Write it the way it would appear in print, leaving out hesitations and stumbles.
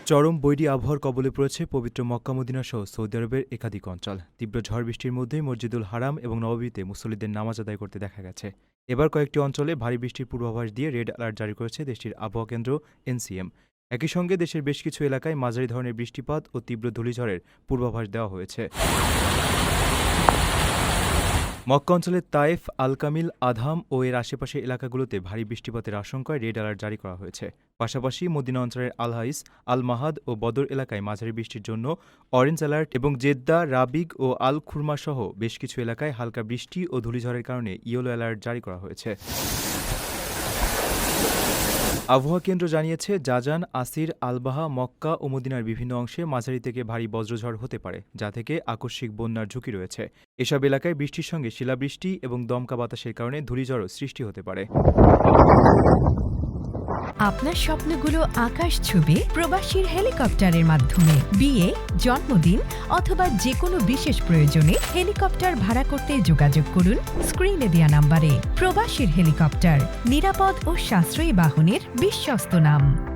চরম বৈরী আবহাওয়ার কবলে পড়েছে পবিত্র মক্কা মদিনা সহ সৌদি আরবের একাধিক অঞ্চল। তীব্র ঝড় বৃষ্টির মধ্যেই মসজিদুল হারাম এবং নববীতে মুসল্লিদের নামাজ আদায় করতে দেখা গেছে। এবার কয়েকটি অঞ্চলে ভারী বৃষ্টির পূর্বাভাস দিয়ে রেড অ্যালার্ট জারি করেছে দেশটির আবহাওয়া কেন্দ্র এনসিএম। একই সঙ্গে দেশের বেশ কিছু এলাকায় মাঝারি ধরনের বৃষ্টিপাত ও তীব্র ধূলিঝড়ের পূর্বাভাস দেওয়া হয়েছে। মক্কা অঞ্চলের তায়েফ, আল কামিল, আধাম ও এর আশেপাশের এলাকাগুলোতে ভারী বৃষ্টিপাতের আশঙ্কায় রেড অ্যালার্ট জারি করা হয়েছে। পাশাপাশি মদিনা অঞ্চলের আল হাইস, আল মাহাদ ও বদর এলাকায় মাঝারি বৃষ্টির জন্য অরেঞ্জ অ্যালার্ট এবং জেদ্দা, রাবিগ ও আল খুরমা সহ বেশ কিছু এলাকায় হালকা বৃষ্টি ও ধূলিঝড়ের কারণে ইয়েলো অ্যালার্ট জারি করা হয়েছে। আবহাওয়া কেন্দ্র জানিয়েছে, জাজান, আসির, আলবাহা, মক্কা ও মদিনার বিভিন্ন অংশে মাঝারি থেকে ভারী বজ্রঝড় হতে পারে, যা থেকে আকস্মিক বন্যার ঝুঁকি রয়েছে। এসব এলাকায় বৃষ্টির সঙ্গে শিলাবৃষ্টি এবং দমকা বাতাসের কারণে ধূলিঝড়ও সৃষ্টি হতে পারে। আপনার স্বপ্নগুলো আকাশ ছুবে প্রবাসীর হেলিকপ্টারের মাধ্যমে। বিয়ে, জন্মদিন অথবা যে কোনো বিশেষ প্রয়োজনে হেলিকপ্টার ভাড়া করতে যোগাযোগ করুন স্ক্রিনে দেয়া নাম্বারে। প্রবাসীর হেলিকপ্টার, নিরাপদ ও সাশ্রয়ী বাহনের বিশ্বস্ত নাম।